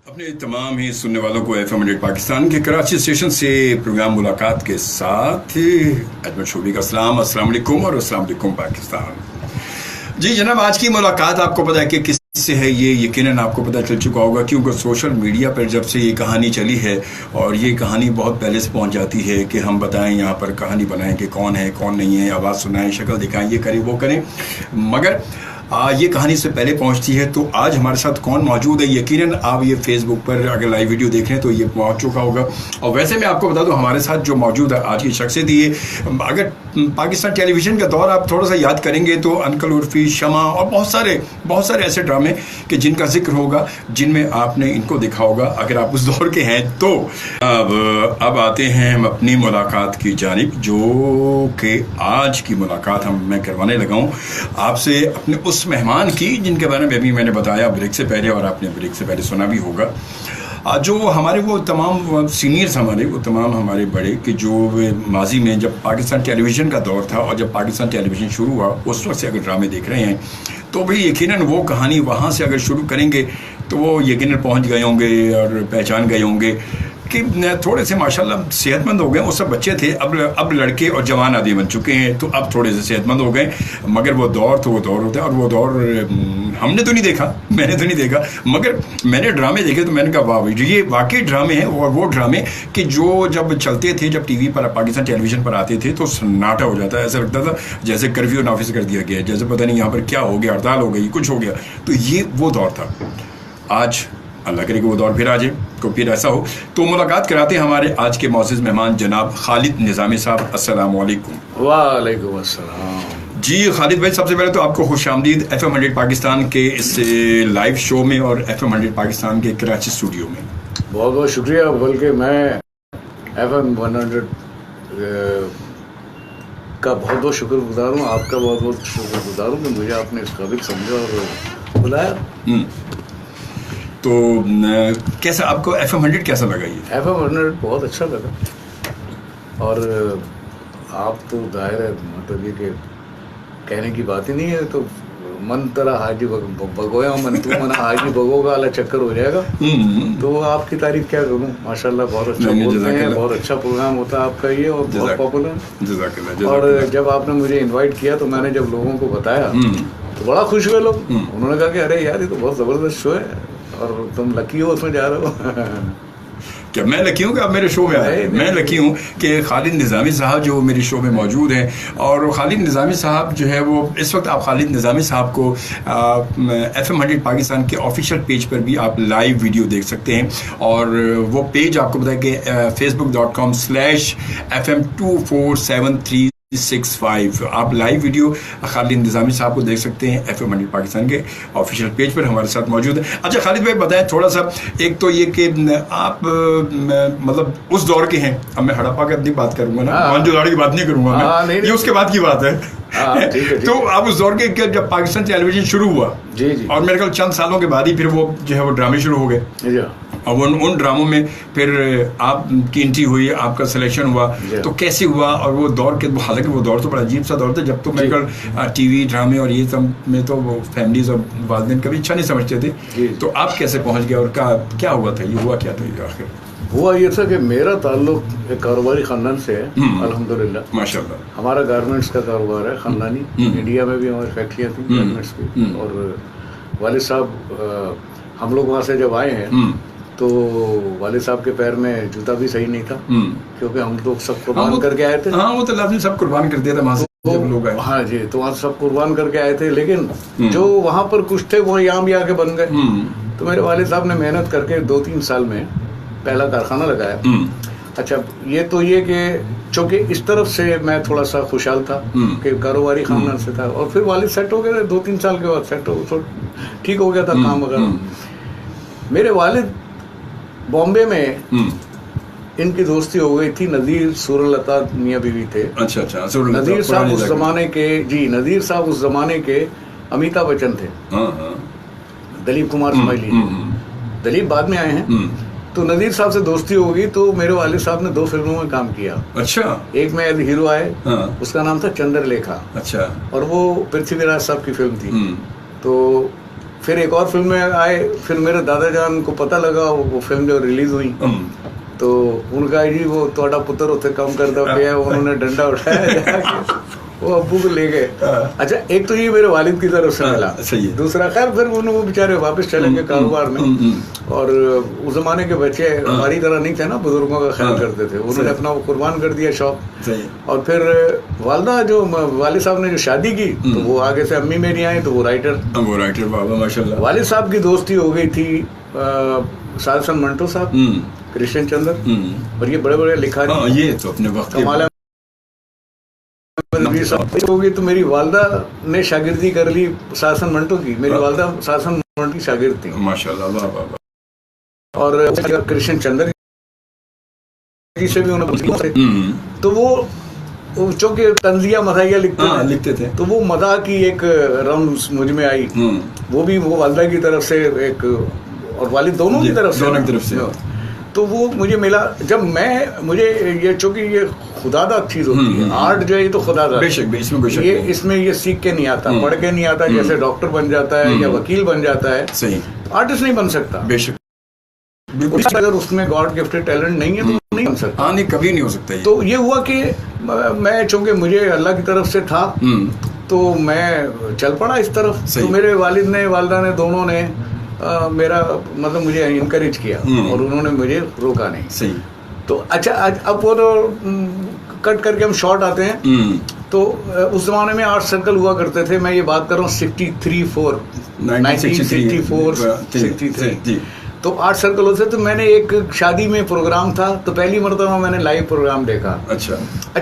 अपने तमाम ही सुनने वालों को FM 100 पाकिस्तान के कराची स्टेशन से प्रोग्राम मुलाकात के साथ अजमल शोबी का अस्सलाम वालेकुम और अस्सलाम वालेकुम पाकिस्तान। जी जनाब, आज की मुलाकात आपको पता है कि किससे है, ये यकीनन आपको पता चल चुका होगा क्योंकि सोशल मीडिया पर जब से ये कहानी चली है और ये कहानी बहुत पहले से पहुंच जाती है कि हम बताएं, यहाँ पर कहानी बनाएं कि कौन है कौन नहीं है, आवाज़ सुनाएं, शक्ल दिखाएं, ये करें वो करें, मगर ये कहानी से पहले पहुंचती है। तो आज हमारे साथ कौन मौजूद है, यकीनन आप ये फेसबुक पर अगर लाइव वीडियो देख रहे हैं तो ये पहुंच चुका होगा। और वैसे मैं आपको बता दूं, हमारे साथ जो मौजूद है आज की शख्सियत ये, अगर पाकिस्तान टेलीविज़न का दौर आप थोड़ा सा याद करेंगे तो अंकल उर्फी, शमा और बहुत सारे ऐसे ड्रामे कि जिनका जिक्र होगा, जिनमें आपने इनको देखा होगा अगर आप उस दौर के हैं तो। अब आते हैं हम अपनी मुलाकात की जानिब, जो कि आज की मुलाकात मैं करवाने लगा हूँ आपसे अपने उस मेहमान की जिनके बारे में अभी मैंने बताया ब्रेक से पहले और आपने ब्रेक से पहले सुना भी होगा। जो हमारे वो तमाम सीनियर्स वो तमाम हमारे बड़े कि जो माजी में जब पाकिस्तान टेलीविज़न का दौर था और जब पाकिस्तान टेलीविज़न शुरू हुआ उस वक्त से अगर ड्रामे देख रहे हैं तो भाई यकीनन वो कहानी वहाँ से अगर शुरू करेंगे तो वो यकीनन पहुँच गए होंगे और पहचान गए होंगे कि थोड़े से माशाल्लाह सेहतमंद हो गए। वो सब बच्चे थे, अब लड़के और जवान आदि बन चुके हैं तो अब थोड़े से सेहतमंद हो गए, मगर वो दौर तो वो दौर होता है और वो दौर हमने तो नहीं देखा, मैंने तो नहीं देखा, मगर मैंने ड्रामे देखे तो मैंने कहा वाह ये वाकई ड्रामे हैं। और वो ड्रामे कि जो जब चलते थे, जब टीवी पर पाकिस्तान टेलीविज़न पर आते थे तो सन्नाटा हो जाता है, ऐसा लगता था जैसे कर्फ्यू नाफिज कर दिया गया, जैसे पता नहीं यहाँ पर क्या हो गया, हड़ताल हो गई, कुछ हो गया। तो ये वो दौर था। आज अल्लाह करे कि वो दौर फिर आ जाए, तो फिर ऐसा हो। तो मुलाकात कराते हैं हमारे आज के मौजूद मेहमान जनाब खालिद निज़ामी साहब। अस्सलाम वालेकुम। वालेकुम अस्सलाम। जी खालिद भाई, सबसे पहले तो आपको खुशामदीद FM 100 पाकिस्तान के इस लाइव शो में और FM 100 पाकिस्तान के कराची स्टूडियो में। बहुत बहुत शुक्रिया। बल्कि मैं FM 100 का बहुत बहुत शुक्रगुजार हूँ, आपका बहुत बहुत शुक्रगुजार हूँ कि मुझे आपने इस काबिल समझा और बुलाया। तो कैसा आपको FM 100 कैसा लगा? ये FM 100 बहुत अच्छा लगा और आप तो जाहिर है मतलब ये कि कहने की बात ही नहीं है, तो मन तरह हाजी भगोया मन तू मना हाजी भगोगा वाला चक्कर हो जाएगा। तो आपकी तारीफ क्या करूं, माशाल्लाह बहुत अच्छा बोलते हैं, बहुत अच्छा प्रोग्राम होता है आपका ये और बहुत पॉपुलर। और जब आपने मुझे इनवाइट किया तो मैंने जब लोगों को बताया तो बड़ा खुश हुए लोग। उन्होंने कहा कि अरे यार ये तो बहुत ज़बरदस्त शो है और तुम लकी हो उसमें जा रहे हो। क्या मैं लकी हूँ कि आप मेरे शो में आए? मैं लकी हूँ कि खालिद निज़ामी साहब जो मेरे शो में मौजूद हैं। और खालिद निज़ामी साहब जो है वो इस वक्त आप खालिद निज़ामी साहब को FM 100 पाकिस्तान के ऑफिशियल पेज पर भी आप लाइव वीडियो देख सकते हैं। और वो पेज आपको बताया कि facebook.com/FM24736 आप लाइव वीडियो खालिद निज़ामी साहब को देख सकते हैं FM 100 पाकिस्तान के ऑफिशियल पेज पर हमारे साथ मौजूद है। अच्छा खालिद भाई बताएं थोड़ा सा, एक तो ये कि आप मतलब उस दौर के हैं, अब मैं हड़प्पा की अपनी बात करूंगा ना, मोहनजोदड़ो की बात नहीं करूंगा मैं, ये उसके बाद की बात है। तो आप उस दौर के जब पाकिस्तान टेलीविजन शुरू हुआ जी और मेरे ख्याल चंद सालों के बाद ही फिर वो जो है वो ड्रामे शुरू हो गए और उन ड्रामों में फिर आपकी एंट्री हुई, आपका सिलेक्शन हुआ, तो कैसे हुआ? और वो दौर के, हालांकि वो दौर तो बड़ा अजीब सा दौर था जब तो मेरे ख्याल टीवी ड्रामे और ये सब में तो वो फैमिलीज और वालिदैन कभी अच्छा नहीं समझते थे। तो आप कैसे पहुंच गया और क्या हुआ था, ये हुआ क्या था ये आखिर? हुआ ये था कि मेरा ताल्लुक एक कारोबारी खानदान से है अल्हम्दुलिल्लाह, माशाल्लाह। हमारा गारमेंट्स का कारोबार है खानदानी। इंडिया में भी हमारी फैक्ट्रियाँ थी गारमेंट्स की। और वालिद साहब हम लोग वहाँ से जब आए हैं तो वालिद साहब के पैर में जूता भी सही नहीं था क्योंकि हम लोग सब कुर्बान करके आए थे। हाँ, वो तो लाज़मी सब कुर्बान कर दिया था वहाँ से जब लोग आए। हाँ जी, तो वहाँ सब कुर्बान करके आए थे, लेकिन जो वहाँ पर कुछ थे वो यहाँ भी आके बन गए। तो मेरे वालिद साहब ने मेहनत करके 2-3 साल में पहला कारखाना लगाया। अच्छा, ये तो ये कि चूँकि इस तरफ से मैं थोड़ा सा खुशहाल था कि कारोबारी खानदान से था, और फिर वालिद सेट हो गए थे 2-3 साल के बाद, सेट हो ठीक हो गया था काम वगैरह। मेरे वालिद बॉम्बे में इनकी दोस्ती हो गई थी, नज़ीर सूरलता मियाँ बीवी थे। अच्छा, नज़ीर साहब उस जमाने के, जी नज़ीर साहब उस जमाने के अमिताभ बच्चन थे। दलीप कुमार स्माइली, दलीप बाद में आए हैं। तो नज़ीर साहब से दोस्ती हो गई तो मेरे वालिद साहब ने 2 फिल्मों में काम किया। अच्छा। एक में एज हीरो आए, उसका नाम था चंद्रलेखा। अच्छा। और वो पृथ्वीराज साहब की फिल्म थी। तो फिर एक और फिल्म में आए, फिर मेरे दादा जान को पता लगा वो फिल्म जो रिलीज हुई, तो उनका जी वो थोड़ा पुत्र उसे कम कर दो गया, उन्होंने डंडा उठाया जाके वो अब्बू को ले गए। अच्छा, एक तो ये मेरे वालिद की तरफ से मिला, दूसरा खैर फिर वो बेचारे वापस चले गए कारोबार में। और उस जमाने के बच्चे हमारी तरह नहीं थे ना, बुजुर्गों का ख्याल करते थे, उन्होंने अपना वो कुर्बान कर दिया शौक। और फिर वालदा जो वालिद साहब ने जो शादी की, तो वो आगे से अम्मी मेरी आई, तो वो राइटर बाबा माशाल्लाह। वालिद साहब की दोस्ती हो गई थी सालसन मंटो साहब, कृष्ण चंद्र, और ये बड़े बड़े लिखारी, ये तो अपने वक्त कमाल होगी। तो मेरी वालदा ने शागिर्दी कर ली सासन मंटो की, मेरी वालदा सासन मंटो की शागिर्द थी माशाल्लाह। वाह वाह। और कृष्ण चंद्र जी से भी उन्होंने, तो वो चूंकि तंजिया मदाहिया लिखते थे, तो वो मदा की एक रम्ज मुझ में आई, वो भी वो वालदा की तरफ से एक और वालिद दोनों की तरफ से। तो वो मुझे मिला जब मुझे ये चूंकि ये खुदादा चीज होती है, आर्ट जो है ये तो खुदादा, इसमें ये सीख के नहीं आता, पढ़ के नहीं आता, जैसे डॉक्टर बन जाता है या वकील बन जाता है, सही आर्टिस्ट नहीं बन सकता। बेशक, अगर उसमें गॉड गिफ्टेड टैलेंट नहीं है तो नहीं बन सकता। नहीं, कभी नहीं हो सकता। तो ये हुआ कि मैं चूंकि मुझे अल्लाह की तरफ से था, तो मैं चल पड़ा इस तरफ। तो मेरे वालिद ने वालदा ने दोनों ने मेरा मतलब मुझे इनकरेज किया, और उन्होंने मुझे रोका नहीं। सही। तो अच्छा, अब वो तो कट करके हम शॉर्ट आते हैं। तो उस जमाने में आर्ट सर्कल हुआ करते थे, मैं ये बात कर रहा हूँ 1963 तो आर्ट सर्कल होते। तो मैंने एक शादी में प्रोग्राम था, तो पहली मरतबा मैंने लाइव प्रोग्राम देखा। अच्छा,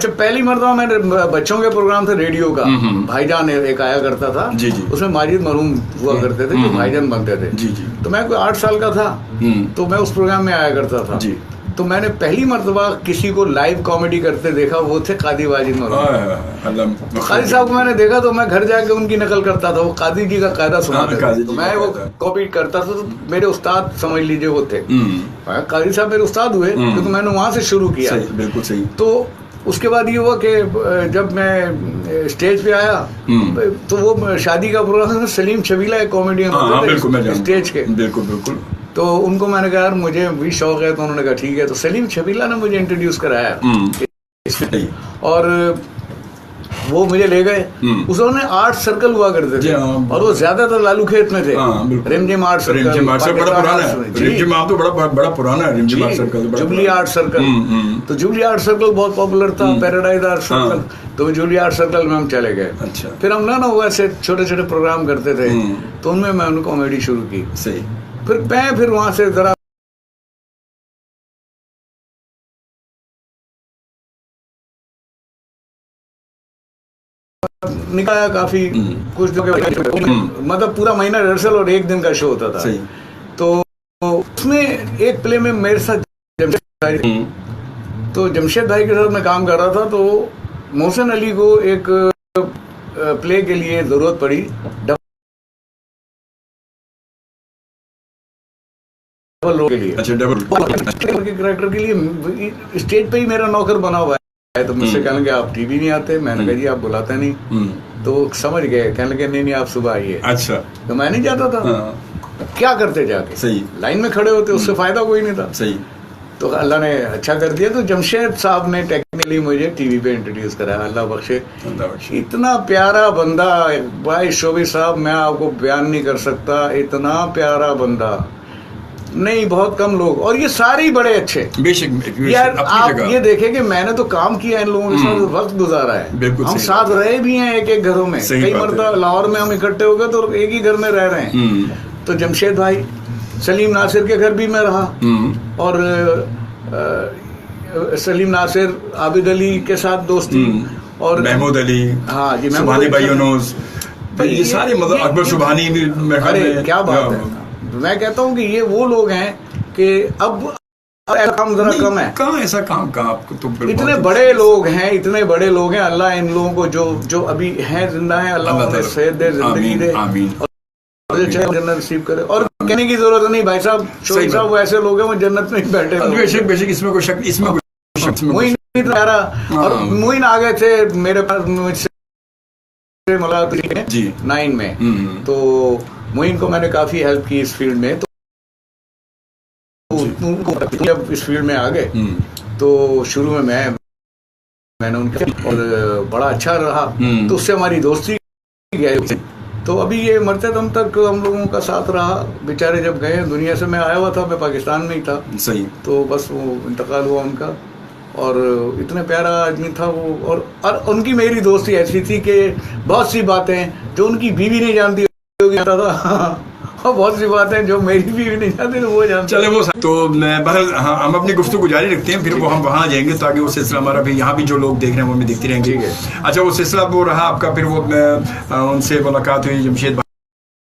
पहली मरतबा मैंने बच्चों के प्रोग्राम था रेडियो का, भाईजान एक आया करता था, उसमें माजिद मरहूम हुआ करते थे, जो भाईजान बनते थे। तो मैं कोई 8 साल का था, तो मैं उस प्रोग्राम में आया करता था। तो मैंने पहली मरतबा किसी को लाइव कॉमेडी करते देखा, वो थे कादी वाजिद मरहूम। कादी साहब को मैंने देखा, तो मैं घर जाके उनकी नकल करता था, वो कादी जी का कायदा सुनाते थे, तो मैं वो कॉपी करता था। तो मेरे उस्ताद समझ लीजिए वो थे, कादी साहब मेरे उस्ताद हुए, तो मैंने वहां से शुरू किया। बिल्कुल सही। तो उसके बाद ये हुआ कि जब मैं स्टेज पे आया, तो वो शादी का प्रोग्राम, सलीम छबीला एक कॉमेडियन स्टेज के, बिल्कुल। तो उनको मैंने कहा यार मुझे भी शौक है, तो उन्होंने कहा ठीक है। तो सलीम छबीला ने मुझे इंट्रोड्यूस कराया, और वो मुझे ले गए। उसमें आर्ट सर्कल हुआ करते थे, और वो ज्यादातर लालू खेत में थे। रिमझिम आर्ट सर्कल बड़ा पुराना है, रिमझिम आप तो बड़ा पुराना है, रिमझिम art circle, jubilee art circle. तो जुबली आर्ट सर्कल बहुत पॉपुलर था, पैराडाइज आर्ट सर्कल। तो जुबली आर्ट सर्कल में हम चले गए। फिर हम ना वैसे छोटे छोटे प्रोग्राम करते थे, तो उनमें मैंने कॉमेडी शुरू की। फिर वहां से जरा निकाया काफी कुछ मतलब पूरा महीना रिहर्सल और 1 दिन का शो होता था। तो उसमें एक प्ले में मेरे साथ जमशेद भाई के साथ मैं काम कर रहा था। तो मोहसिन अली को एक प्ले के लिए जरूरत पड़ी, डबल रोल के लिए। अच्छा, डबल के कैरेक्टर के लिए स्टेज पे ही मेरा नौकर बना हुआ है। तो मुझसे कहने लगे आप टीवी नहीं आते? मैंने कहा जी आप बुलाते नहीं। तो समझ गए, कहने लगे नहीं आप सुबह आइए। अच्छा, तो मैं नहीं जाता था। क्या करते जाके, सही लाइन में खड़े होते, उससे फायदा कोई नहीं था। सही। तो अल्लाह ने अच्छा कर दिया। तो जमशेद साहब ने टेक्निकली मुझे टीवी पे इंट्रोड्यूस कराया, अल्लाह बख्शे। इतना प्यारा बंदा भाई शोभी साहब, मैं आपको बयान नहीं कर सकता, इतना प्यारा बंदा नहीं, बहुत कम लोग, और ये सारे ही बड़े अच्छे। बेशक यार, आप ये देखें कि मैंने तो काम किया इन लोगों के साथ, वक्त गुजारा है, हम साथ रहे भी हैं एक एक घरों में। कई मरतबा लाहौर में हम इकट्ठे हो गए तो एक ही घर में रह रहे हैं। तो जमशेद भाई, सलीम नासिर के घर भी मैं रहा, और सलीम नासिर, आबिद अली के साथ दोस्ती, और महमूद अली, हाँ जी, सुभानी भाई यूनुस, ये सारे मतलब अकबर सुभानी भी। अरे क्या बात है, मैं कहता हूँ कि ये वो लोग हैं कि अब ऐसा काम जरा कम है। कहाँ ऐसा काम का आपको, तो इतने बड़े लोग हैं, इतने बड़े लोग हैं। अल्लाह इन लोगों को जो अभी हैं, जिंदा हैं, अल्लाह उन्हें सेहत दे, जिंदगी दे, जन्नत नसीब करे। और कहने की जरूरत नहीं भाई साहब, शोई साहब वो ऐसे लोग हैं, वो जन्नत में बैठे। बेशक इसमें कोई शक, मुइन और मुइन आ गए थे मेरे पास, मुझसे मुलाकात 9 में। तो मोइन को मैंने काफ़ी हेल्प की इस फील्ड में, तो उनको जब इस फील्ड में आ गए तो शुरू में मैंने उनका और बड़ा अच्छा रहा, तो उससे हमारी दोस्ती गई। तो अभी ये मरते दम तक हम लोगों का साथ रहा। बेचारे जब गए दुनिया से, मैं आया हुआ था, मैं पाकिस्तान में ही था, सही, तो बस वो इंतकाल हुआ उनका। और इतने प्यारा आदमी था वो, और उनकी मेरी दोस्ती ऐसी थी कि बहुत सी बातें जो उनकी बीवी नहीं जानती होगी आता था और बहुत सी बातें जो मेरी बीवी नहीं जानती तो वो जानती। चले वो तो मैं बहरहाल हम अपनी गुफ्तगू जारी रखते हैं, फिर वो हम वहाँ जाएंगे ताकि वो सिलसिला हमारा भी यहाँ भी जो लोग देख रहे हैं वो हमें देखते रहेंगे। अच्छा, वो सिलसिला वो रहा आपका, फिर वो उनसे मुलाकात हुई जमशेद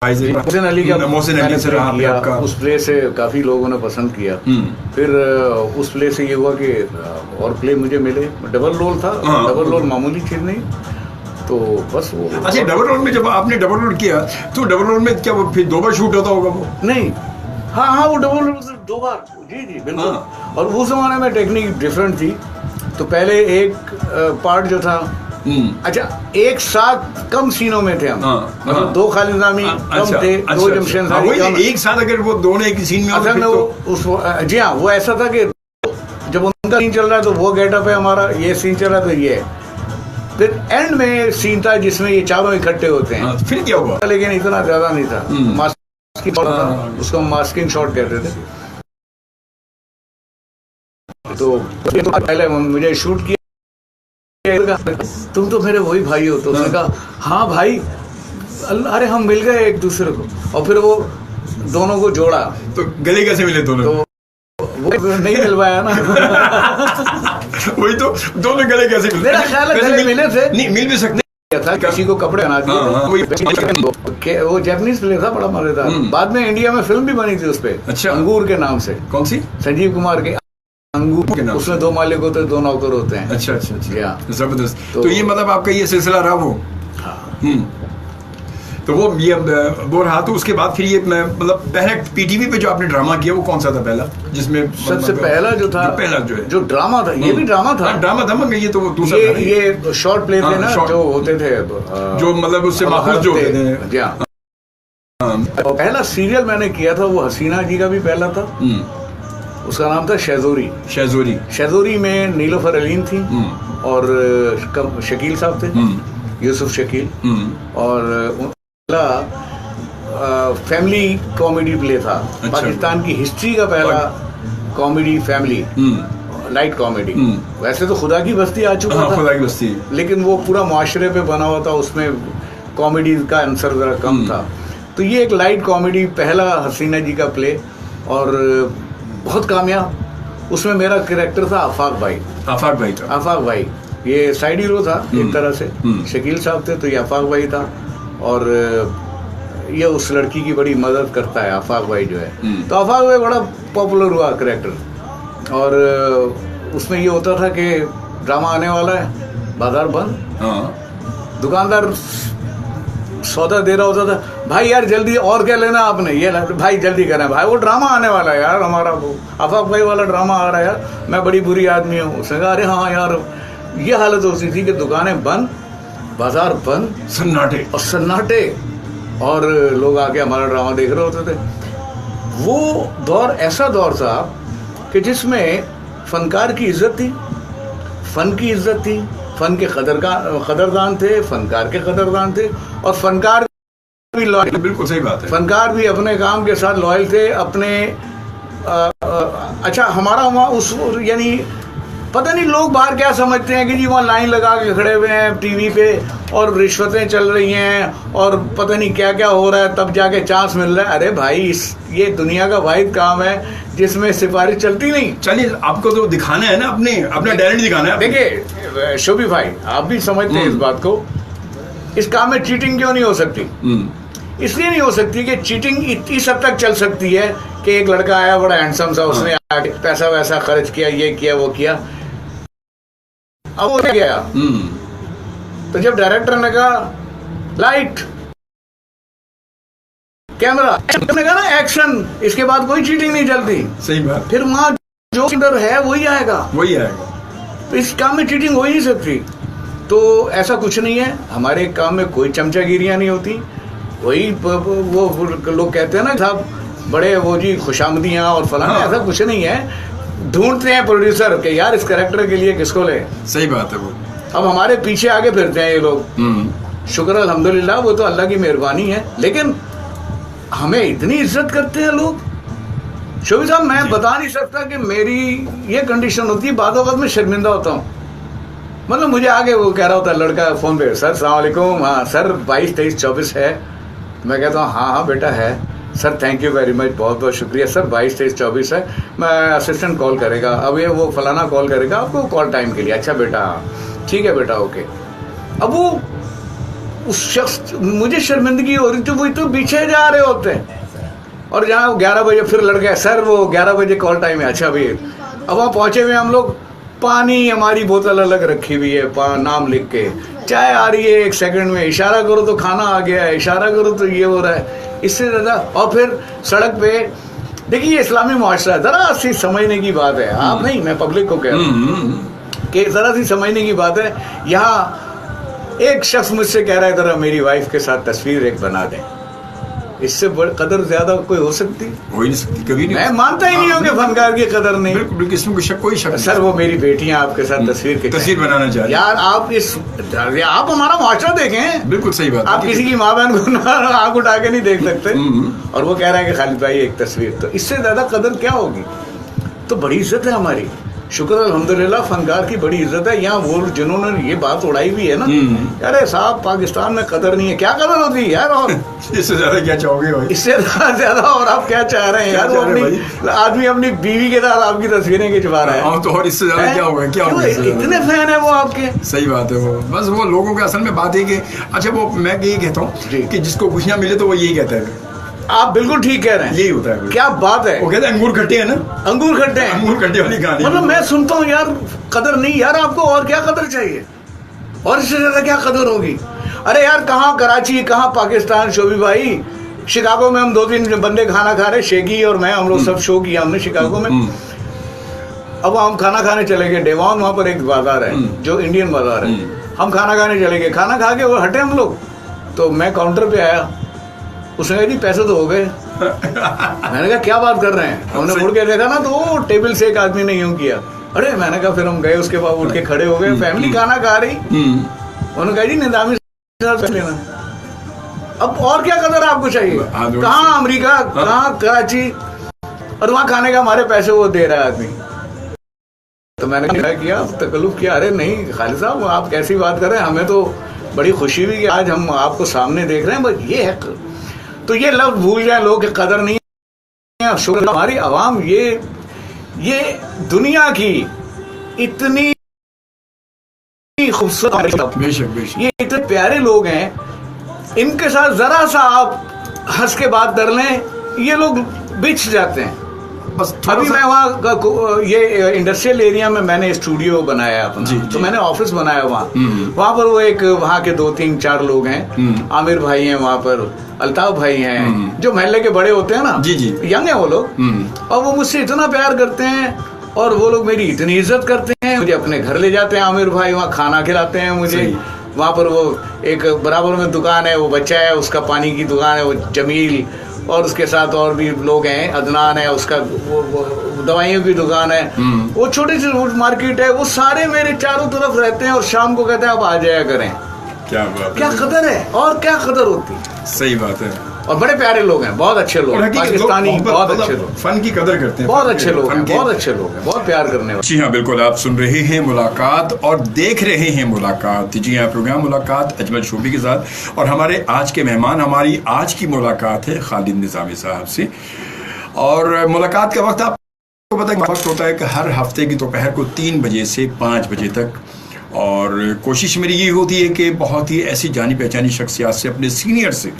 मोहसिन अली का, मोहसिन अली से रहा आपका, उस प्ले से काफ़ी लोगों ने पसंद किया। फिर उस प्ले से ये हुआ कि और प्ले मुझे मिले, डबल रोल था, डबल रोल मामूली चीज़ नहीं, तो बस वो। अच्छा, डबल रोल में जब आपने डबल रोल किया तो डबल रोल में क्या वो फिर 2 बार शूट होता होगा वो? नहीं, हाँ, वो डबल रोल 2 बार, जी बिल्कुल। और उस जमाने में टेक्निक डिफरेंट थी, तो पहले एक पार्ट जो था, अच्छा, एक साथ कम सीनों में थे हम, मतलब 2 खालिद निज़ामी कम थे, 2 जमशेद कम, एक साथ अगर वो दोनों एक सीन में असल में वो जी हाँ, वो ऐसा था कि जब उनका सीन चल रहा है तो वो गेटअप है हमारा, ये सीन चल रहा है तो ये है। फिर एंड में सीन था जिसमें ये चारों इकट्ठे होते हैं। फिर क्या हुआ? लेकिन इतना ज्यादा नहीं था, मास्किंग शॉट था, उसको हम मास्किंग शॉट कहते थे। तो पहले मुझे शूट किया, तुम तो मेरे वही भाई हो, तो उसने कहा हाँ भाई, अरे हम मिल गए एक दूसरे को, और फिर वो दोनों को जोड़ा। तो गले कैसे मिले दोनों? तो वो नहीं मिल पाया ना वही तो, दोनों गले कैसे मिले? मेरा ख्याल है गले मिले थे, नहीं मिल भी सकते था, किसी को कपड़े बना दिए। वो जैपनीज प्ले था, बड़ा मजेदार। बाद में इंडिया में फिल्म भी बनी थी उस पे, अच्छा, अंगूर के नाम से। कौन सी? संजीव कुमार के अंगूर के नाम। उसमें 2 मालिक होते हैं, 2 नौकर होते हैं। अच्छा, जबरदस्त। तो ये मतलब आपका ये सिलसिला रहा वो? तो वो ये वो रहा, तो उसके बाद फिर ये मतलब पहले पीटीवी पे जो आपने ड्रामा किया वो कौन सा था पहला, जिसमें सबसे पहला जो था, पहला जो है जो ड्रामा था, ये भी ड्रामा था, ड्रामा था, मगर ये तो वो दूसरा ये शॉर्ट प्ले थे ना, जो होते थे, जो मतलब उससे माखूज जो होते थे। पहला सीरियल मैंने किया था वो हसीना जी का भी पहला था, उसका नाम था शहजोरी में नीलोफर अलीम थी और शकील साहब थे, यूसुफ शकील, और फैमिली कॉमेडी प्ले था। अच्छा। पाकिस्तान की हिस्ट्री का पहला कॉमेडी फैमिली लाइट कॉमेडी। वैसे तो खुदा की बस्ती आ चुका था, खुदा की बस्ती, लेकिन वो पूरा मुआशरे पे बना हुआ था, उसमें कॉमेडी का आंसर जरा कम था। तो ये एक लाइट कॉमेडी पहला हसीना जी का प्ले, और बहुत कामयाब। उसमें मेरा कैरेक्टर था आफाक भाई, ये साइड हीरो था एक तरह से, शकील साहब थे तो ये आफाक भाई था, और ये उस लड़की की बड़ी मदद करता है आफाक भाई जो है। तो आफाक भाई बड़ा पॉपुलर हुआ कैरेक्टर, और उसमें ये होता था कि ड्रामा आने वाला है, बाजार बंद, दुकानदार सौदा दे रहा होता था, भाई यार जल्दी और क्या लेना आपने, ये भाई जल्दी करना भाई, वो ड्रामा आने वाला है यार, हमारा वो आफाक भाई वाला ड्रामा आ रहा है यार, मैं बड़ी बुरी आदमी हूँ। उसने कहा अरे हाँ यार, ये हालत होती थी कि दुकानें बंद, बाजार बंद, सन्नाटे, और लोग आके हमारा ड्रामा देख रहे होते थे। वो दौर ऐसा दौर था कि जिसमें फनकार की इज्जत थी, फन की इज्जत थी, फन के कदरदान थे, फनकार के कदरदान थे, और फनकार भी लॉयल, बिल्कुल सही बात है, फनकार भी अपने काम के साथ लॉयल थे अपने। अच्छा, हमारा वहाँ उस यानी पता नहीं लोग बाहर क्या समझते हैं कि जी वहाँ लाइन लगा के खड़े हुए हैं टीवी पे और रिश्वतें चल रही हैं और पता नहीं क्या क्या हो रहा है, तब जाके चांस मिल रहा है। अरे भाई, ये दुनिया का वाहिद काम है जिसमें सिफारिश चलती नहीं। चलिए, आपको तो दिखाना है ना, अपना टैलेंट दिखाना है। देखिए शोभी भाई, आप भी समझते हैं इस बात को, इस काम में चीटिंग क्यों नहीं हो सकती? इसलिए नहीं हो सकती कि चीटिंग इस हद तक चल सकती है कि एक लड़का आया बड़ा हैंडसम सा, उसने आके पैसा वैसा खर्च किया, ये किया वो किया, अब वो गया। तो जब डायरेक्टर ने कहा लाइट कैमरा, ने कहा ना एक्शन, इसके बाद कोई चीटिंग नहीं चलती। सही बात। फिर वहां जो अंदर है वही आएगा। तो इस काम में चीटिंग हो ही नहीं सकती। तो ऐसा कुछ नहीं है, हमारे काम में कोई चमचागिरियां नहीं होती, वही वो लोग कहते हैं ना साहब बड़े वो जी खुशामदियाँ और फलाना, हाँ। ऐसा कुछ नहीं है। ढूंढते हैं प्रोड्यूसर के यार इस कैरेक्टर के लिए किसको ले। सही बात है वो। अब हमारे पीछे आगे फिरते हैं ये लोग। शुक्र अल्हम्दुलिल्लाह, वो तो अल्लाह की मेहरबानी है, लेकिन हमें इतनी इज्जत करते हैं लोग। शोभी साहब मैं बता नहीं सकता कि मेरी ये कंडीशन होती है, बाद वक्त में शर्मिंदा होता हूँ। मतलब मुझे आगे वो कह रहा होता है लड़का फोन पे, सर सलाम वालेकुम, हाँ सर 22, 23, 24 है। मैं कहता हूँ हाँ बेटा है। Sir thank you very much, बहुत बहुत शुक्रिया सर, 22, 23, 24 है। मैं असिस्टेंट कॉल करेगा, अब ये वो फलाना कॉल करेगा आपको कॉल टाइम के लिए। अच्छा बेटा हाँ ठीक है बेटा ओके। अब वो उस शख्स मुझे शर्मिंदगी हो रही थी, वो तो पीछे जा रहे होते हैं। और जहाँ 11 बजे फिर लड़के सर वो 11 बजे कॉल टाइम है। अच्छा भैया अब वहाँ पहुँचे हुए हम लोग, पानी हमारी बोतल अलग रखी हुई है, नाम लिख के, चाय आ रही है 1 सेकंड में, इशारा करो तो खाना आ गया है, इशारा करो तो ये हो रहा है, इससे ज़्यादा। और फिर सड़क पे देखिए ये इस्लामी मुआशरा है, ज़रा सी समझने की बात है। आप नहीं, मैं पब्लिक को कह रहा हूँ कि ज़रा सी समझने की बात है। यहाँ एक शख्स मुझसे कह रहा है ज़रा मेरी वाइफ के साथ तस्वीर एक बना दें, इससे बड़ी कदर ज्यादा कोई हो सकती? हो ही नहीं सकती, कभी नहीं। मैं मानता ही नहीं हूँ कि फनकार की कदर नहीं। बिल्कुल, इसमें कोई शक नहीं। सर वो मेरी बेटियां आपके साथ तस्वीर बनाना चाह रही। यार आप हमारा मुआशरा देखें। बिल्कुल सही बात। आप किसी की माँ बहन को आंख उठा के नहीं देख सकते। और वो कह रहा है कि खालिद भाई एक तस्वीर, तो इससे ज्यादा कदर क्या होगी? तो बड़ी इज्जत है हमारी, शुक्र अल्हम्दुलिल्लाह, फनकार की बड़ी इज्जत है। यहाँ वो जिन्होंने ये बात उड़ाई भी है ना, अरे साहब पाकिस्तान में कदर नहीं है, क्या कदर होती है यार? और इससे ज्यादा क्या चाहोगे भाई? इससे ज्यादा और आप क्या चाह रहे हैं यार? वो अपनी आदमी अपनी बीवी के साथ आपकी तस्वीरें खिंचवा रहा है। तो और इससे ज्यादा क्या होगा? क्या होगा? इतने फैन है वो आपके। सही बात है वो। बस वो लोगों के असल में बात है कि अच्छा वो मैं यही कहता हूँ कि जिसको खुशियाँ मिले तो वो यही कहता है। आप बिल्कुल ठीक कह रहे हैं, यही होता है। क्या बात है। वो कहते हैं अंगूर खट्टे हैं ना, अंगूर खट्टे हैं, अंगूर खट्टे वाली कहानी। मतलब मैं सुनता हूँ यार कदर नहीं यार, आपको और क्या कदर चाहिए? और इससे ज्यादा क्या कदर होगी? अरे यार कहाँ कराची, कहाँ पाकिस्तान। शोभी भाई शिकागो में हम 2-3 बंदे खाना खा रहे, शेगी और मैं, हम लोग सब शो किया हमने शिकागो में। अब हम खाना खाने चले गए डेवान, वहाँ पर एक बाजार है जो इंडियन बाजार है। हम खाना खाने चले गए, खाना खा के वो हटे हम लोग, तो मैं काउंटर पे आया, उसने कहा जी पैसे तो हो गए। मैंने कहा क्या बात कर रहे हैं? हमने मुड़ के देखा ना तो वो टेबल से एक आदमी ने यूं किया। अरे मैंने कहा फिर हम गए, उसके बाद उठ के खड़े हो गए, फैमिली खाना खा रही। उन्होंने कहा जी निजामी साहब लेना। अब और क्या कदर आपको चाहिए? कहाँ अमेरिका, कहाँ कराची, और वहाँ खाने का हमारे पैसे वो दे रहा है आदमी। तो मैंने क्या किया, तकल्लुफ किया, अरे नहीं खालिद साहब आप कैसी बात कर रहे हैं, हमें तो बड़ी खुशी हुई कि आज हम आपको सामने देख रहे हैं, बस ये है। तो ये लफ्ज भूल जाए लोग, कदर नहीं है। शुक्र हमारी आवाम ये दुनिया की इतनी खूबसूरत, ये इतने प्यारे लोग हैं, इनके साथ जरा सा आप हंस के बात कर लें, ये लोग बिछ जाते हैं। बस अभी मैं वहाँ ये इंडस्ट्रियल एरिया में मैंने स्टूडियो बनाया अपना, तो मैंने ऑफिस बनाया वहाँ पर वो एक वहाँ के 2-3-4 लोग हैं, आमिर भाई हैं वहाँ पर, अल्ताफ भाई हैं, जो महल्ले के बड़े होते हैं ना, यंग है वो लोग, और वो मुझसे इतना प्यार करते हैं और वो लोग मेरी इतनी इज्जत करते हैं, मुझे अपने घर ले जाते हैं आमिर भाई, वहाँ खाना खिलाते हैं मुझे। वहाँ पर वो एक बराबर में दुकान है, वो बच्चा है उसका पानी की दुकान है, वो जमील, और उसके साथ और भी लोग हैं, अदनान है उसका, वो दवाइयों की दुकान है, वो छोटी सी मार्केट है, वो सारे मेरे चारों तरफ रहते हैं और शाम को कहते हैं आप आ जाया करें। क्या बात, क्या कदर है और क्या कदर होती है। सही बात है। और बड़े प्यारे लोग हैं, बहुत अच्छे लोग, पाकिस्तानी बहुत अच्छे लोग, फन की कदर करते हैं, बहुत अच्छे लोग हैं, बहुत अच्छे लोग हैं, बहुत प्यार करने वाले। जी हाँ बिल्कुल, आप सुन रहे हैं मुलाकात और देख रहे हैं मुलाकात। जी हाँ, प्रोग्राम मुलाकात अजमल शोभी के साथ, और हमारे आज के मेहमान, हमारी आज की मुलाकात है खालिद निजामी साहब से। और मुलाकात का वक्त आपको पता है वक्त होता है कि हर हफ्ते की दोपहर को 3 बजे से 5 बजे तक, और कोशिश मेरी ये होती है कि बहुत ही ऐसी जानी पहचानी शख्सियात से, अपने सीनियर से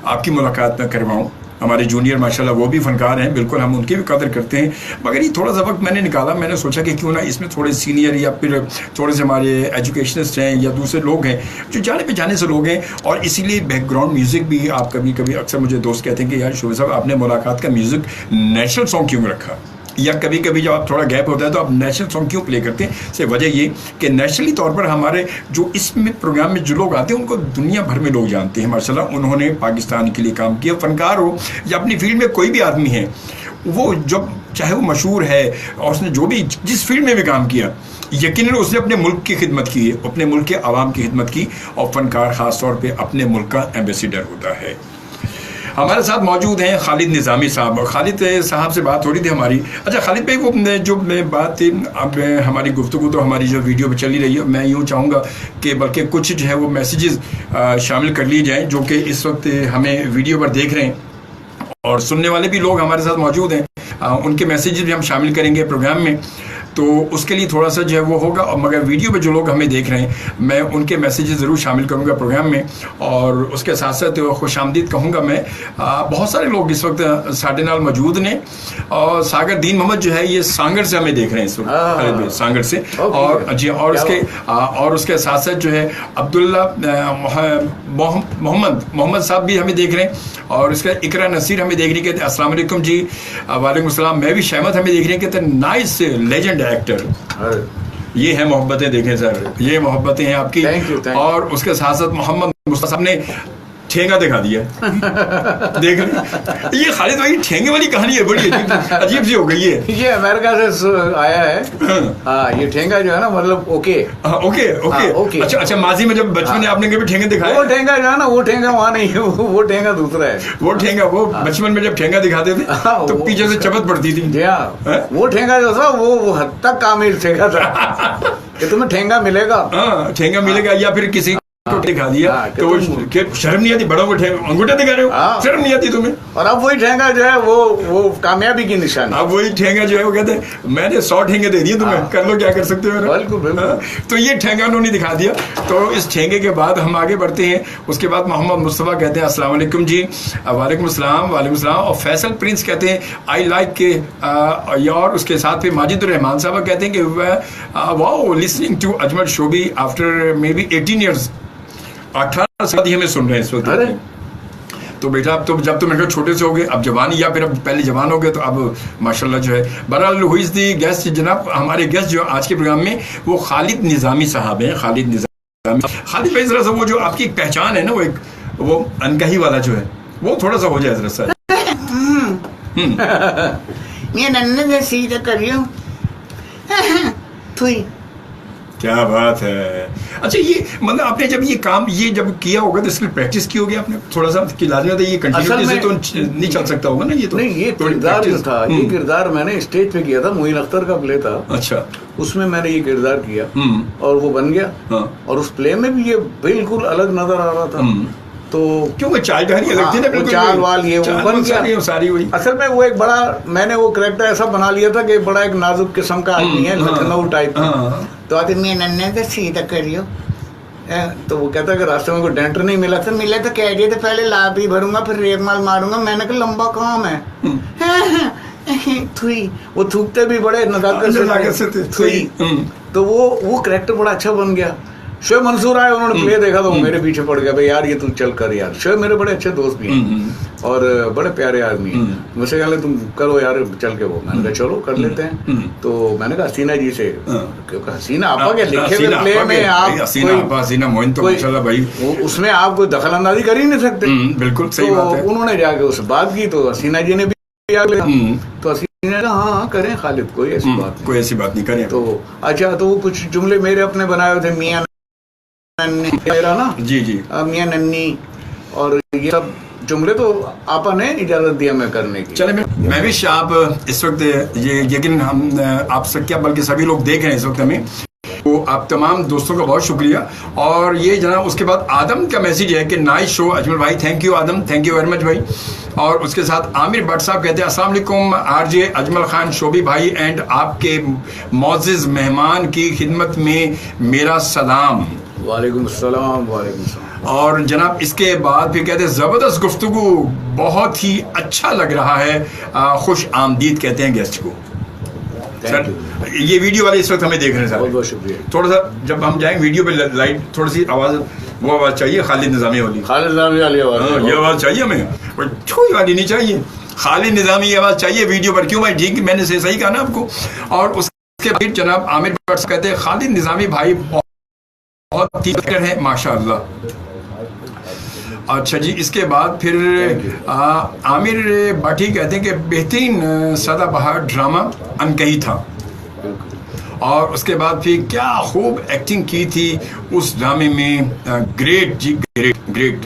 आपकी मुलाकात में करवाऊँ। हमारे जूनियर माशाल्लाह वो भी फनकार हैं, बिल्कुल हम उनकी भी कदर करते हैं, मगर ये थोड़ा सा वक्त मैंने निकाला, मैंने सोचा कि क्यों ना इसमें थोड़े सीनियर या फिर थोड़े से हमारे एजुकेशनिस्ट हैं या दूसरे लोग हैं जो जाने पहचाने से लोग हैं, और इसीलिए बैकग्राउंड म्यूज़िक भी आप कभी कभी अक्सर मुझे दोस्त कहते हैं कि यार शोभी साहब आपने मुलाकात का म्यूज़िक नेशनल सॉन्ग क्यों रखा, या कभी कभी जब आप थोड़ा गैप होता है तो आप नेशनल सॉन्ग क्यों प्ले करते हैं? से वजह ये कि नेशनली तौर पर हमारे जो इसमें प्रोग्राम में जो लोग आते हैं उनको दुनिया भर में लोग जानते हैं माशाल्लाह। उन्होंने पाकिस्तान के लिए काम किया, फनकार हो या अपनी फील्ड में कोई भी आदमी है, वो जब चाहे वो मशहूर है और उसने जो भी जिस फील्ड में भी काम किया, यकीनन उसने अपने मुल्क की खिदमत की है, अपने मुल्क के आवाम की खिदमत की, और फनकार ख़ास तौर पे अपने मुल्क का एम्बेसडर होता है। हमारे साथ मौजूद हैं खालिद निज़ामी साहब, और खालिद साहब से बात हो रही थी हमारी। अच्छा खालिद भाई, वो जो बात थी अब हमारी गुफ्तगू तो हमारी जो वीडियो पे चली रही है, मैं यूँ चाहूँगा कि बल्कि कुछ जो है वो मैसेजेस शामिल कर लिए जाएँ जो कि इस वक्त हमें वीडियो पर देख रहे हैं और सुनने वाले भी लोग हमारे साथ मौजूद हैं, उनके मैसेजेस भी हम शामिल करेंगे प्रोग्राम में। तो उसके लिए थोड़ा सा जो है वो होगा, और मगर वीडियो में जो लोग हमें देख रहे हैं मैं उनके मैसेजेस ज़रूर शामिल करूंगा प्रोग्राम में। और उसके साथ साथ खुश आमदीद कहूँगा मैं, बहुत सारे लोग इस वक्त साढ़े नाल मौजूद ने, और सागर दीन मोहम्मद जो है ये सांगड़ से हमें देख रहे हैं इस वक्त, सांगड़ से। और जी, और उसके साथ साथ जो है अब्दुल्ला मोहम्मद साहब भी हमें देख रहे हैं, और उसका इकरा नसीर हमें देख रही, कहते हैं अस्सलाम वालेकुम जी। वालेकुम सलाम। मैं भी शहमत हमें देख रही है, कहते हैं नाइस लेजेंड एक्टर। ये है मोहब्बतें, देखें सर, ये मोहब्बतें हैं आपकी। Thank you. और उसके साथ साथ मोहम्मद मुस्तफा साहब ने ठेंगा दिखा दिया देख रहे, ये खालिद भाई ठेंगे वाली कहानी है, बड़ी अजीब सी हो गई है। ये अमेरिका से आया है। हाँ, ये ठेंगा जो है ना, मतलब ओके। ओके। अच्छा, माजी में जब बचपन में आपने कभी ठेंगे दिखाया? वो ठेंगा जो है ना, वो ठेंगा वहाँ नहीं है, वो ठेंगा दूसरा है। वो ठेंगा, वो बचपन में जब ठेंगा दिखाते थे तो पीछे से चपत पड़ती थी। जी हाँ, वो ठेंगा जो था वो हद तक कामिल ठेंगा था कि तुम्हें ठेंगा मिलेगा। हाँ, ठेंगा मिलेगा, या फिर किसी दिखा दिया तो वो शर्म नहीं आती? बड़ों को अंगूठा दिखा रहे हो, शर्म नहीं आती तुम्हें? और अब वही ठेंगा जो है वो कामयाबी की निशानी। अब वही ठेंगा जो है वो कहते हैं मैंने 100 ठेंगे दे दिए तुम्हें, कर लो क्या कर सकते हो। बिल्कुल। तो ये ठेंगा उन्होंने दिखा दिया। तो इस ठेंगे के बाद हम आगे बढ़ते हैं। उसके बाद मोहम्मद मुस्तफा कहते हैं अस्सलाम वालेकुम जी। वालेकुम सलाम। और फैसल प्रिंस कहते हैं आई लाइक के, और उसके साथ फिर माजिद रहमान साहब कहते हैं कि wow listening to Ajmal Shobi after may be 18 years. 18 साल ही हमें सुन रहे हैं इस वक्त। तो बेटा अब तो जब तुम छोटे से हो गए, अब जवान, या फिर अब पहले जवान हो गए, तो अब माशाल्लाह जो है। बहरहाल हुई इज दी गेस्ट जनाब, हमारे गेस्ट जो आज के प्रोग्राम में वो खालिद निज़ामी साहब हैं। खालिद भाई जरा सा वो जो आपकी पहचान है ना, वो अनकही वाला जो है वो थोड़ा सा हो जाए जरा सा। क्या बात है। अच्छा, ये मतलब आपने जब ये काम ये जब किया होगा तो इसकी प्रैक्टिस की होगी आपने थोड़ा सा, कि लाजमी था ये कंटिन्यूटी से तो नहीं चल सकता होगा ना ये तो? नहीं, ये किरदार जो था, ये किरदार मैंने स्टेज पे किया था, मोइन अख्तर का प्ले था। अच्छा, उसमें मैंने ये किरदार किया और वो बन गया। और उस प्ले में भी ये बिल्कुल अलग नजर आ रहा था। तो क्योंकि चाल ढाली अलग थी ना, बिल्कुल चाल वाल ये वो बन गया सारी वही। असल में वो एक बड़ा, मैंने वो कैरेक्टर ऐसा बना लिया था कि बड़ा एक नाजुक किस्म का आदमी है, लखनऊ टाइप। तो आते मैं नन्हे से सीधा करियो, तो वो कहता है कि रास्ते में कोई डेंटर नहीं मिला था, मिले तो कह दिए तो पहले लाभ ही भरूंगा फिर रेत माल मारूंगा। मैंने कहा लंबा काम है। थुई, वो थूकते भी बड़े नजाकत से थुई। तो वो कैरेक्टर बड़ा अच्छा बन गया। शोएब मंसूर आए, उन्होंने प्ले देखा तो मेरे पीछे पड़ गया, भाई यार ये तू चल कर यार। शोएब मेरे बड़े अच्छे दोस्त भी हैं और बड़े प्यारे आदमी हैं। मुझसे कहले तुम करो यार चल के वो। मैंने कहा चलो कर लेते हैं। तो मैंने कहा हसीना जी से, क्योंकि हसीना आपा के लिखे हुए प्ले में आप हसीना मोइन तो माशाल्लाह भाई उसमें आप कोई दखल अंदाजी कर ही नहीं सकते। बिल्कुल सही बात है। उन्होंने जाके उससे बात की तो हसीना जी ने भी तो हसीना कहा हाँ करें खालिद, कोई ऐसी बात नहीं करें। तो अच्छा, तो वो कुछ जुमले मेरे अपने बनाए हुए थे, मियाँ मेरा ना जी मियाँ नन्नी, और ये सब जुमले तो आपा ने इजाजत दिया मैं करने की। चले मैं भी आप इस वक्त ये यकीन हम आप सब क्या बल्कि सभी लोग देख रहे हैं इस वक्त हमें, तो आप तमाम दोस्तों का बहुत शुक्रिया। और ये जनाब उसके बाद आदम का मैसेज है कि नाइस शो अजमल भाई, thank you Adam, thank you very much भाई। और उसके साथ आमिर भट्ट साहब कहते हैं अस्सलाम वालेकुम आरजे अजमल खान शोबी भाई एंड आपके मौजिज मेहमान की खिदमत में मेरा सलाम। वालेकुम सलाम। वालेकुम सलाम। और जनाब इसके बाद फिर कहते हैं ज़बरदस्त गुफ्तगू, बहुत ही अच्छा लग रहा है, खुश आमदीद कहते हैं गेस्ट को। सर ये वीडियो वाले इस वक्त हमें देख रहे हैं, बहुत बहुत शुक्रिया। थोड़ा सा जब हम जाएं वीडियो पे लाइट थोड़ी सी आवाज़, वो आवाज़ चाहिए खालिद निज़ामी वाली, खालिद निज़ामी वाली आवाज़, ये आवाज़ चाहिए हमें, कोई छुई वाली नहीं चाहिए। खालिद निज़ामी की आवाज़ चाहिए वीडियो पर। क्यों भाई? ठीक, मैंने सही कहा ना आपको। और उसके बाद जनाब आमिर भट्ट कहते हैं खालिद निज़ामी भाई बहुत टीचर है माशाअल्लाह। अच्छा जी, इसके बाद फिर आमिर भट्टी कहते हैं कि बेहतरीन सदाबहार ड्रामा अनकही था। और उसके बाद फिर क्या खूब एक्टिंग की थी उस ड्रामे में, ग्रेट जी, ग्रेट ग्रेट।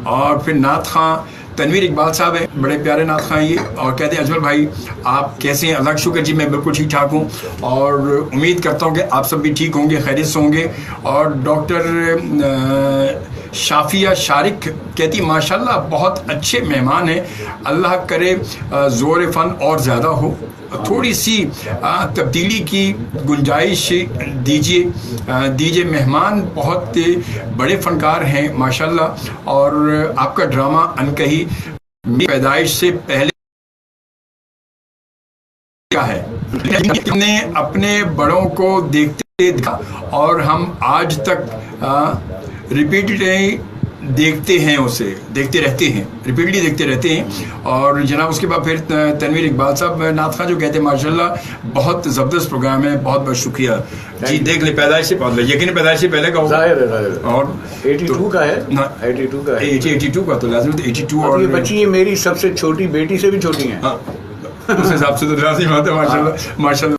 और फिर नाथ खां तनवीर इकबाल साहब है, बड़े प्यारे नाथ खां ये, और कहते हैं अजमल भाई आप कैसे हैं? अल्लाह का शुक्र जी मैं बिल्कुल ठीक ठाक हूँ और उम्मीद करता हूँ कि आप सब भी ठीक होंगे, खैरियत से होंगे। और डॉक्टर शाफिया शारिक कहती माशाल्लाह बहुत अच्छे मेहमान हैं, अल्लाह करे ज़ोर फ़न और ज़्यादा हो, थोड़ी सी तब्दीली की गुंजाइश दीजिए। मेहमान बहुत बड़े फ़नकार हैं माशाल्लाह। और आपका ड्रामा अनकही मेरी पैदाइश से पहले का है, हमने अपने बड़ों को देखते देखा और हम आज तक रिपीटेडली देखते हैं, उसे देखते रहते हैं, रिपीटली देखते रहते हैं। और जनाब उसके बाद फिर तनवीर इकबाल साहब नाथ खां जो कहते हैं माशाल्लाह बहुत ज़बरदस्त प्रोग्राम है, बहुत बहुत शुक्रिया जी। देख ले पैदाइश से पहले, यकीन पैदाइश से पहले का होगा, और 82 का है ना, 82 का है, 82 का तो लाजिम 82। और ये बच्ची मेरी सबसे छोटी बेटी से भी छोटी है, उस हिसाब से तो लाजिम बात है माशाल्लाह माशाल्लाह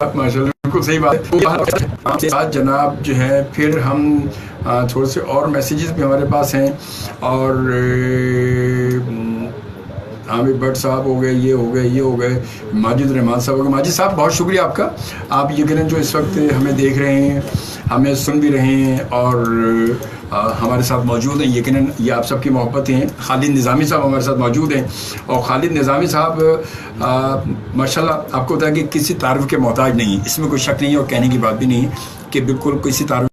माशाल्लाह, बिल्कुल सही बात है। आपके साथ जनाब जो है फिर हम थोड़े से और मैसेजेस भी हमारे पास हैं। और आमिर भट्ट साहब हो गए, ये हो गए, माजिद रहमान साहब हो गए। माजिद साहब बहुत शुक्रिया आपका, आप यकीनन जो इस वक्त हमें देख रहे हैं, हमें सुन भी रहे हैं और हमारे साथ मौजूद हैं, यकीनन ये आप सबकी मोहब्बत हैं। खालिद निज़ामी साहब हमारे साथ मौजूद हैं और खालिद निज़ामी साहब माशाल्लाह आपको होता है कि किसी तारीफ़ के मोहताज नहीं, इसमें कोई शक नहीं है और कहने की बात भी नहीं कि बिल्कुल किसी तारीफ़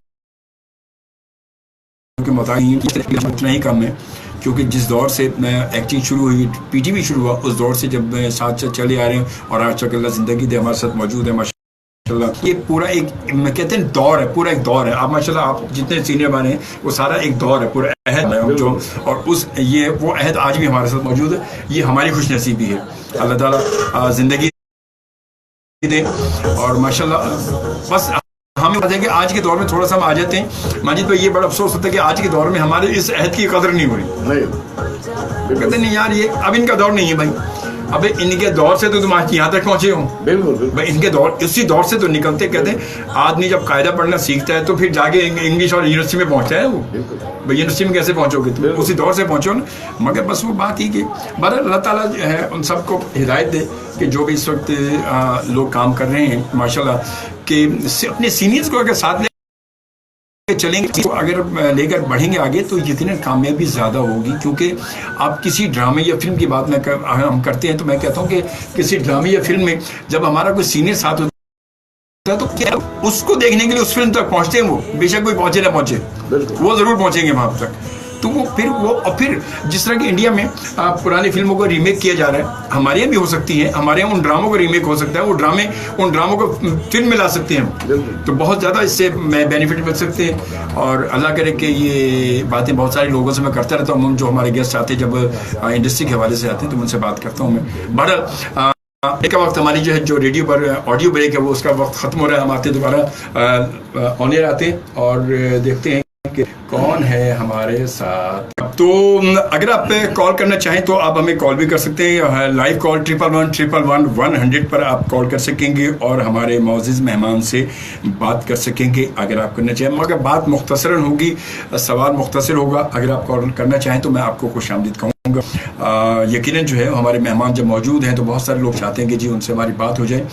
के मोहताज नहीं, इतना ही कम है। क्योंकि जिस दौर से एक्टिंग शुरू हुई, पीटीवी शुरू हुआ, उस दौर से जब साथ चले आ रहे हैं और आज तक अल्लाह ज़िंदगी दे हमारे साथ मौजूद है माशाल्लाह। ये पूरा एक कहते हैं दौर है, पूरा एक दौर है। आप माशाल्लाह आप जितने सीनियर बने हैं वो सारा एक दौर है, पूरा अहद है जो, और उस ये वो अहद आज भी हमारे साथ मौजूद है। ये हमारी खुशनसीबी है, अल्लाह ताला ज़िंदगी दे। और माशाल्लाह बस हमें पता है कि आज के दौर में थोड़ा सा हम आ जाते हैं माजिद भाई, ये बड़ा अफसोस होता है कि आज के दौर में हमारे इस अहद की कदर नहीं हो रही। कहते नहीं यार ये अब इनका दौर नहीं है भाई, अबे इनके दौर से तो तुम आज यहाँ तक पहुंचे हो। बिल्कुल भाई, इनके दौर, इसी दौर से तो निकलते। कहते हैं आदमी जब कायदा पढ़ना सीखता है तो फिर जाके इंग्लिश और यूनिवर्सिटी में पहुंचता है वो। भाई यूनिवर्सिटी में कैसे पहुंचोगे तुम? उसी दौर से पहुंचो ना। मगर बस वो बात ही कि बहरहाल अल्लाह ताला जो है उन सबको हिदायत दे कि जो भी इस वक्त लोग काम कर रहे हैं माशाल्लाह, कि अपने सीनियर्स को अगर साथ चलेंगे, तो अगर लेकर बढ़ेंगे आगे तो यकीनन कामयाबी ज़्यादा होगी। क्योंकि आप किसी ड्रामे या फिल्म की बात हम करते हैं तो मैं कहता हूँ कि किसी ड्रामे या फिल्म में जब हमारा कोई सीनियर साथ होता है तो क्या उसको देखने के लिए उस फिल्म तक पहुँचते हैं वो, बेशक कोई पहुँचे ना पहुँचे, वो ज़रूर पहुँचेंगे वहाँ तक। तो वो और फिर जिस तरह की इंडिया में पुरानी फिल्मों को रीमेक किया जा रहा है, हमारे यहाँ भी हो सकती है, हमारे यहाँ उन ड्रामों को रीमेक हो सकता है, उन ड्रामों को फिल्म में ला सकते हैं, तो बहुत ज़्यादा इससे बेनिफिट मिल सकते हैं। और अल्लाह करे कि ये बातें बहुत सारे लोगों से मैं करता रहता हूँ, जो हमारे गेस्ट आते हैं जब इंडस्ट्री के हवाले से आते हैं तो उनसे बात करता हूँ मैं। बहरहाल एक वक्त हमारी जो है रेडियो पर ऑडियो ब्रेक है वो उसका वक्त ख़त्म हो रहा है। हम आते दोबारा ऑन एयर आते और देखते हैं कि कौन है हमारे साथ। तो अगर आप कॉल करना चाहें तो आप हमें कॉल भी कर सकते हैं, लाइव कॉल 111-111-100 पर आप कॉल कर सकेंगे और हमारे मौजूद मेहमान से बात कर सकेंगे अगर आप करना चाहें। मगर बात मुख्तसरन होगी, सवाल मुख्तसर होगा। अगर आप कॉल करना चाहें तो मैं आपको खुशामदीद कहूँगा। यकीनन जो है हमारे मेहमान जब मौजूद हैं तो बहुत सारे लोग चाहते हैं कि जी उनसे हमारी बात हो जाए,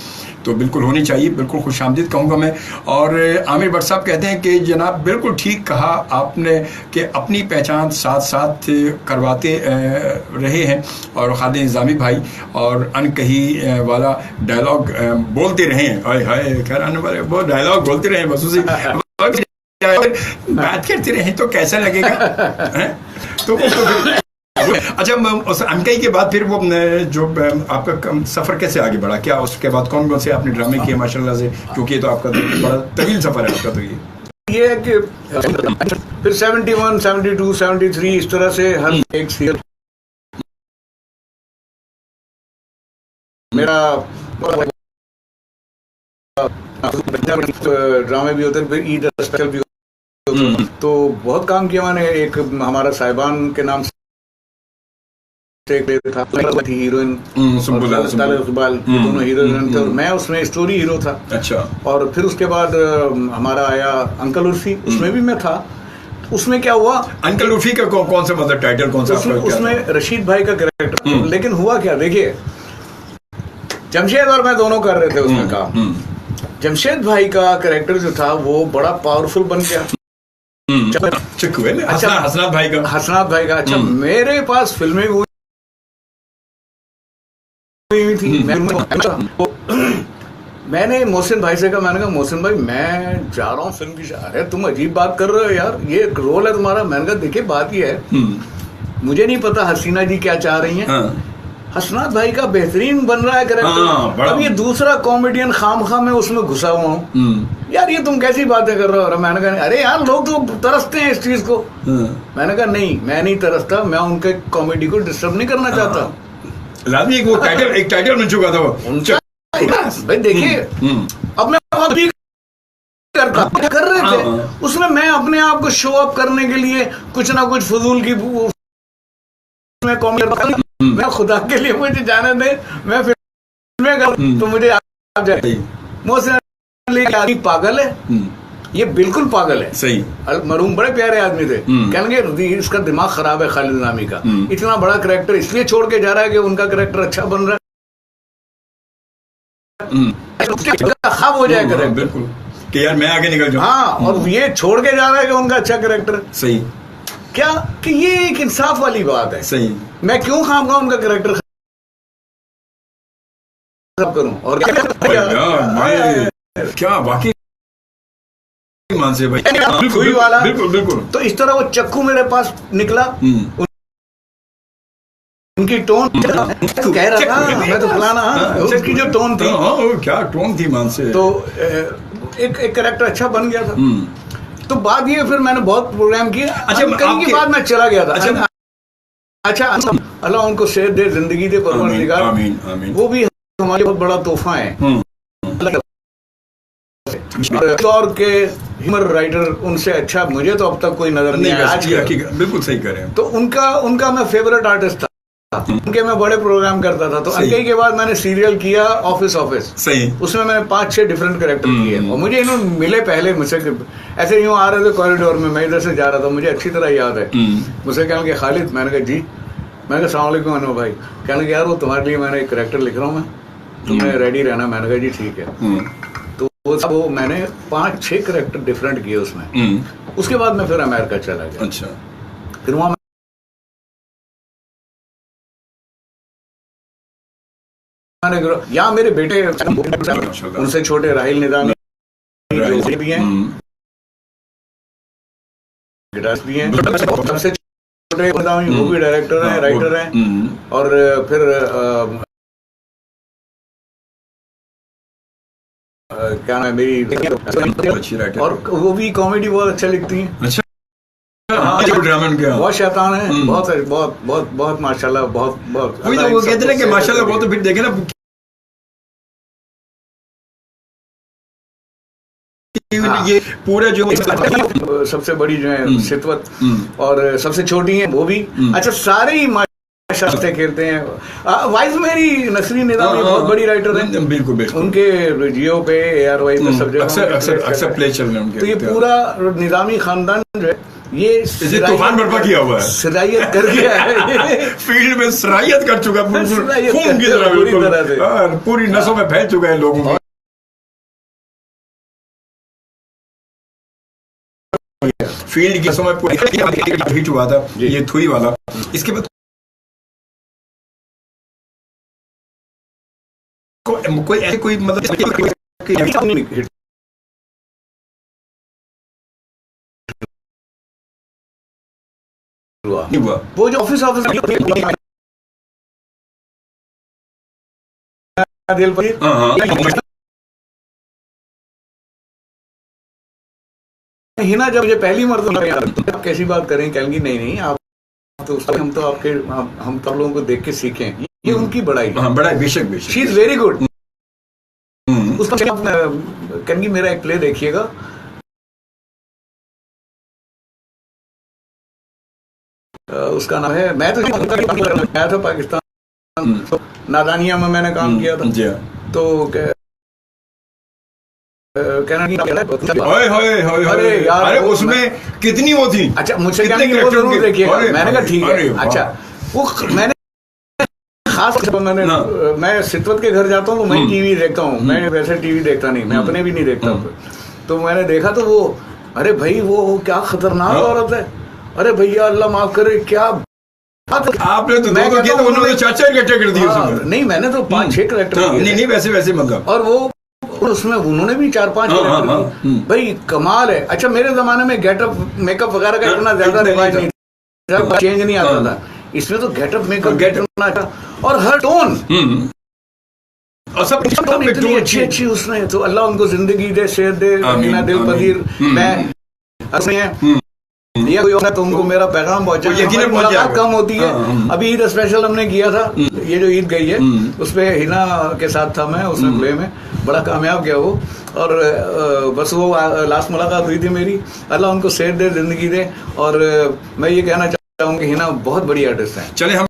तो बिल्कुल होनी चाहिए, बिल्कुल खुशामदीद कहूँगा मैं। और आमिर भट्ट साहब कहते हैं कि जनाब बिल्कुल ठीक कहा आपने कि अपनी पहचान साथ साथ करवाते रहे हैं और खालिद निज़ामी भाई और अनकही वाला डायलॉग बोलते रहे हैं। हाय हाय खैर आने वाले वो डायलॉग बोलते रहे बस उसी बात करते रहे तो कैसा लगेगा तो अच्छा, उस अनकही के बाद फिर वो जो आपका सफ़र कैसे आगे बढ़ा, क्या उसके बाद कौन कौन से आपने ड्रामे किए माशाल्लाह से, क्योंकि ये तो आपका बड़ा तवील सफ़र है आपका। तो ये है कि फिर 71, 72, 73 इस तरह से हर एक सीरियल मेरा ड्रामे भी होते, फिर ईद स्पेशल भी होते, तो बहुत काम किया मैंने। एक हमारा साहिबान के नाम से एक था, थी हीरोइन इकबाल, दोनों हीरोइन थे और मैं उसमें स्टोरी हीरो था। अच्छा। और फिर उसके बाद हमारा आया अंकल उर्फी, उसमें भी मैं था। उसमें क्या हुआ, अंकल उर्फी का कौन सा मतलब टाइटल कौन सा? उसमें रशीद भाई का कैरेक्टर, लेकिन हुआ क्या, देखिए जमशेद और मैं दोनों कर रहे थे उसमें काम। जमशेद भाई का कैरेक्टर जो था वो बड़ा पावरफुल बन गया। अच्छा, हसनात भाई का। अच्छा, मेरे पास फिल्में हुई थी। मैंने मोहसिन भाई से कहा, मैंने कहा मोहसिन भाई मैं जा रहा हूँ फिल्म की। अरे तुम अजीब बात कर रहे हो यार, ये रोल है तुम्हारा। मैंने कहा देखिए बात ये है, मुझे नहीं पता हसीना जी क्या चाह रही हैं। हसनात भाई का बेहतरीन बन रहा है कैरेक्टर, अब ये दूसरा कॉमेडियन खामखा में उसमें घुसा हुआ हूँ। यार ये तुम कैसी बातें कर रहे हो? मैंने कहा अरे यार लोग तो तरसते हैं इस चीज को। मैंने कहा नहीं, मैं नहीं तरसता, मैं उनके कॉमेडी को डिस्टर्ब नहीं करना चाहता। लाजमी एक टाइटल बन चुका था वो। भाई देखिए, अब मैं अभी कर रहे थे उसमें, मैं अपने आप को शो अप करने के लिए कुछ ना कुछ फजूल की कॉमेडी, मैं खुदा के लिए मुझे जाने दे, मैं फिल्म तो मुझे आप जाए। मोहसिन पागल है, ये बिल्कुल पागल है। सही। मरूम बड़े प्यारे आदमी थे, कहेंगे इसका दिमाग खराब है खालिद नामी का, इतना बड़ा कैरेक्टर इसलिए छोड़ के जा रहा है कि उनका कैरेक्टर अच्छा बन रहा है, खाब हो जाए कैरेक्टर। बिल्कुल कि यार मैं आगे निकल जाऊं। हाँ, और ये छोड़ के जा रहा है कि उनका अच्छा कैरेक्टर। सही। क्या कि ये एक इंसाफ वाली बात है। सही। मैं क्यों खामखा उनका कैरेक्टर खराब करूं? और क्या वाकई मान से भाई, बिल्कुल। तो इस तरह वो चक्कू मेरे पास निकला, उनकी टोन कह रहा था मैं तो फलाना, उसकी जो टोन थी, क्या टोन थी मान से, तो एक कैरेक्टर अच्छा बन गया था। तो बात ये, फिर मैंने बहुत प्रोग्राम किया। अच्छा, कहीं के बाद मैं चला गया था। अच्छा, अल्लाह उनको सेहत दे, जिंदगी दे, परवरदिगार, वो भी हमारे बहुत बड़ा तोहफा है। और के ह्यूमर राइटर उनसे अच्छा मुझे तो अब तक कोई नजर नहीं आया आज के। बिल्कुल सही कह रहे हैं। तो उनका मैं फेवरेट आर्टिस्ट था, उनके मैं बड़े प्रोग्राम करता था। तो अंकई के बाद मैंने सीरियल किया ऑफिस। सही। उसमें मैंने 5-6 डिफरेंट कैरेक्टर किए और मुझे इन्होंने मिले पहले मुझसे, ऐसे यूं आ रहे थे कॉरिडोर में, मैं इधर से जा रहा था, मुझे अच्छी तरह याद है। मुझसे कहने लगे खालिद, मैंने कहा जी, मैंने कहा अस्सलाम वालेकुम अनवर भाई। कहने लगे यार वो तुम्हारे लिए मैंने एक कैरेक्टर लिख रहा हूँ, मैं तुम्हें रेडी रहना। मैंने कहा जी ठीक है। तो वो मैंने 5-6 कैरेक्टर डिफरेंट किए उसमें। उसके बाद मैं फिर अमेरिका चला गया। अच्छा। फिर वहां यहाँ मेरे बेटे उनसे छोटे राहिल निजामी भी हैं, गिटारिस्ट भी हैं, सबसे छोटे निजामी वो भी डायरेक्टर हैं, राइटर हैं। और फिर क्या नाम है मेरी, और वो भी कॉमेडी बहुत अच्छा लिखती हैं। अच्छा। बहुत शैतान है, बहुत माशाल्लाह, बहुत वही तो वो कहते हैं कि माशाल्लाह। वो तो फिर देखे ना ये पूरे जो सबसे बड़ी जो है सितवत, और सबसे छोटी है वो भी। अच्छा, सारे ही माशाल्लाह से खेलते हैं। वाइज मेरी नसरी निजामी बहुत बड़ी राइटर है, बिल्कुल। उनके जियो पे, ARY पे सब जगह अक्सर प्ले चल रहे हैं उनके। तो ये पूरा निजामी खानदान जो है ये तूफान बर्पा किया हुआ है, सरायत कर गया है। फील्ड में सरायत कर चुका है, खून की तरह पूरी नसों में फैल चुका है लोगों में। फील्ड की नसों में पूरी हिट हुआ था ये थुई वाला। इसके बाद कोई ऐसे कोई मतलब हुआ वो जो ऑफिस दिल, हिना जब मुझे पहली मर्तबा आप कैसी बात करें, कहेंगी नहीं नहीं आप तो हम तो आपके हम तो लोगों को देख के सीखे, ये उनकी बड़ाई है। बड़ा बेशक बेशक, शी इज वेरी गुड। उसका कहेंगी मेरा एक प्ले देखिएगा, उसका नाम है मैं था पाकिस्तान, नादानिया में मैंने काम किया था। तो अरे यार, अरे उसमें कितनी वो थी। अच्छा मुझे क्या नहीं, वो जरूर देखिएगा। मैंने कहा ठीक है। अच्छा वो मैंने खास मैं सितवत के घर जाता हूँ तो मैं टीवी देखता हूँ, मैं वैसे टीवी देखता नहीं, मैं अपने भी नहीं देखता। तो मैंने देखा तो वो, अरे भाई वो क्या खतरनाक औरत है, अरे भैया अल्लाह माफ करे, क्या आपने तो दो किया, उन्होंने 4-4 कैरेक्टर कर दिए उसमें। नहीं मैंने तो 5-6 कैरेक्टर। नहीं वैसे मतलब, और वो उसमें उन्होंने भी 4-5 भाई कमाल है। अच्छा मेरे जमाने में गेटअप मेकअप वगैरह का इतना ज्यादा रिवाज नहीं था, चेंज नहीं आता था। इसमें तो गेटअप मेकअप इतना था, और हर टोन और सब इतनी अच्छी उसने, तो अल्लाह उनको जिंदगी दे, शेर दे, मीना दिल पदीर। मैं ये कोई होगा तो उनको मेरा पैगाम पहुंचा, मुलाकात कम होती है। अभी ईद स्पेशल हमने किया था, ये जो ईद गई है उसपे हिना के साथ था मैं, उसमें प्ले में बड़ा कामयाब गया वो। और बस वो लास्ट मुलाकात हुई थी मेरी, अल्लाह उनको सेहत दे, जिंदगी दे। और मैं ये कहना चाहता हूँ कि हिना बहुत बड़ी आर्टिस्ट है। चले हम